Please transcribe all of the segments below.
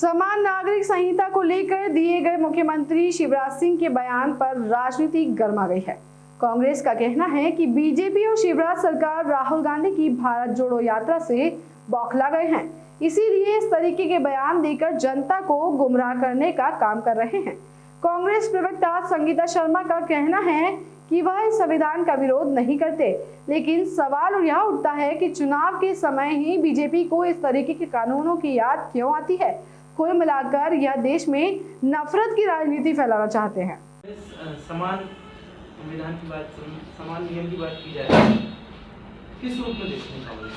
समान नागरिक संहिता को लेकर दिए गए मुख्यमंत्री शिवराज सिंह के बयान पर राजनीति गर्मा गई है। कांग्रेस का कहना है कि बीजेपी और शिवराज सरकार राहुल गांधी की भारत जोड़ो यात्रा से बौखला गए हैं, इसीलिए इस तरीके के बयान देकर जनता को गुमराह करने का काम कर रहे हैं। कांग्रेस प्रवक्ता संगीता शर्मा का कहना है कि वह इस संविधान का विरोध नहीं करते, लेकिन सवाल यह उठता है कि चुनाव के समय ही बीजेपी को इस तरीके के कानूनों की याद क्यों आती है। कुल मिलाकर यह देश में नफरत की राजनीति फैलाना चाहते हैं। समान संविधान की बात, समान नियम की बात की जाए, किस रूप में देखते हैं?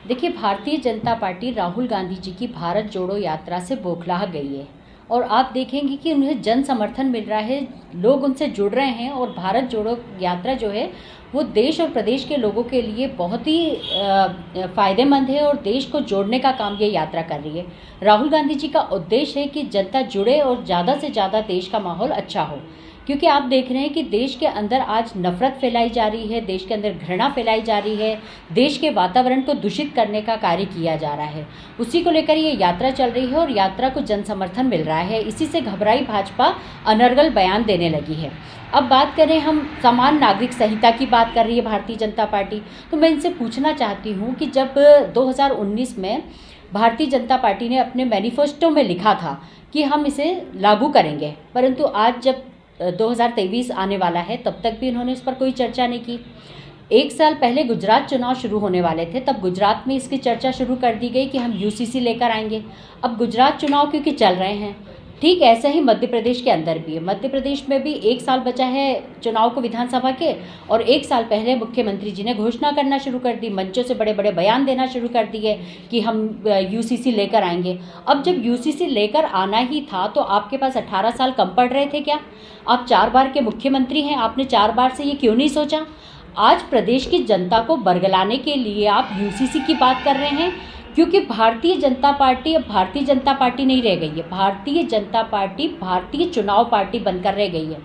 देखिए, भारतीय जनता पार्टी राहुल गांधी जी की भारत जोड़ो यात्रा से बौखला गई है और आप देखेंगे कि उन्हें जन समर्थन मिल रहा है, लोग उनसे जुड़ रहे हैं और भारत जोड़ो यात्रा जो है वो देश और प्रदेश के लोगों के लिए बहुत ही फ़ायदेमंद है और देश को जोड़ने का काम ये यात्रा कर रही है। राहुल गांधी जी का उद्देश्य है कि जनता जुड़े और ज़्यादा से ज़्यादा देश का माहौल अच्छा हो, क्योंकि आप देख रहे हैं कि देश के अंदर आज नफरत फैलाई जा रही है, देश के अंदर घृणा फैलाई जा रही है, देश के वातावरण को दूषित करने का कार्य किया जा रहा है। उसी को लेकर ये यात्रा चल रही है और यात्रा को जन समर्थन मिल रहा है। इसी से घबराई भाजपा अनर्गल बयान देने लगी है। अब बात करें, हम समान नागरिक संहिता की बात कर रही है भारतीय जनता पार्टी, तो मैं इनसे पूछना चाहती हूँ कि जब 2019 में भारतीय जनता पार्टी ने अपने मैनिफेस्टो में लिखा था कि हम इसे लागू करेंगे, परंतु आज जब 2023 आने वाला है तब तक भी इन्होंने इस पर कोई चर्चा नहीं की। एक साल पहले गुजरात चुनाव शुरू होने वाले थे, तब गुजरात में इसकी चर्चा शुरू कर दी गई कि हम यूसीसी लेकर आएंगे। अब गुजरात चुनाव क्योंकि चल रहे हैं, ठीक ऐसा ही मध्य प्रदेश के अंदर भी है। मध्य प्रदेश में भी एक साल बचा है चुनाव को विधानसभा के, और एक साल पहले मुख्यमंत्री जी ने घोषणा करना शुरू कर दी, मंचों से बड़े बड़े बयान देना शुरू कर दिए कि हम यूसीसी लेकर आएंगे। अब जब यूसीसी लेकर आना ही था तो आपके पास 18 साल कम पड़ रहे थे क्या? आप 4 बार के मुख्यमंत्री हैं, आपने 4 बार से ये क्यों नहीं सोचा? आज प्रदेश की जनता को बरगलाने के लिए आप यूसीसी की बात कर रहे हैं, क्योंकि भारतीय जनता पार्टी अब भारतीय जनता पार्टी नहीं रह गई है। भारतीय जनता पार्टी भारतीय चुनाव पार्टी बनकर रह गई है।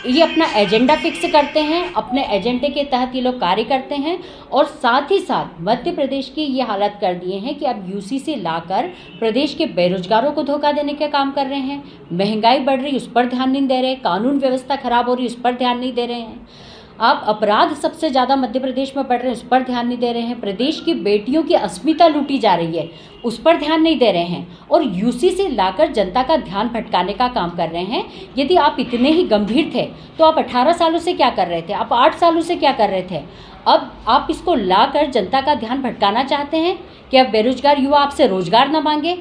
ये अपना एजेंडा फिक्स करते हैं, अपने एजेंडे के तहत ये लोग कार्य करते हैं और साथ ही साथ मध्य प्रदेश की ये हालत कर दिए हैं कि अब यूसीसी लाकर प्रदेश के बेरोजगारों को धोखा देने का काम कर रहे हैं। महंगाई बढ़ रही, उस पर ध्यान नहीं दे रहे, कानून व्यवस्था खराब हो रही, उस पर ध्यान नहीं दे रहे हैं। आप अपराध सबसे ज़्यादा मध्य प्रदेश में बढ़ रहे हैं, उस पर ध्यान नहीं दे रहे हैं। प्रदेश की बेटियों की अस्मिता लूटी जा रही है, उस पर ध्यान नहीं दे रहे हैं और यूसीसी लाकर जनता का ध्यान भटकाने का काम कर रहे हैं। यदि आप इतने ही गंभीर थे तो आप 18 सालों से क्या कर रहे थे? आप 8 सालों से क्या कर रहे थे? अब आप इसको लाकर जनता का ध्यान भटकाना चाहते हैं कि अब बेरोजगार युवा आपसे रोजगार ना मांगे,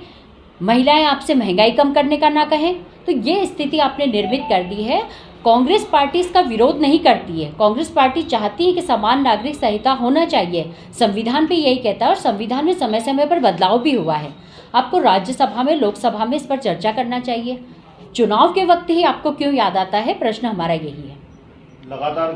महिलाएं आपसे महंगाई कम करने का ना कहें। तो ये स्थिति आपने निर्मित कर दी है। कांग्रेस पार्टी इसका विरोध नहीं करती है। कांग्रेस पार्टी चाहती है कि समान नागरिक संहिता होना चाहिए, संविधान भी यही कहता है और संविधान में समय समय पर बदलाव भी हुआ है। आपको राज्यसभा में, लोकसभा में इस पर चर्चा करना चाहिए। चुनाव के वक्त ही आपको क्यों याद आता है? प्रश्न हमारा यही है। लगातार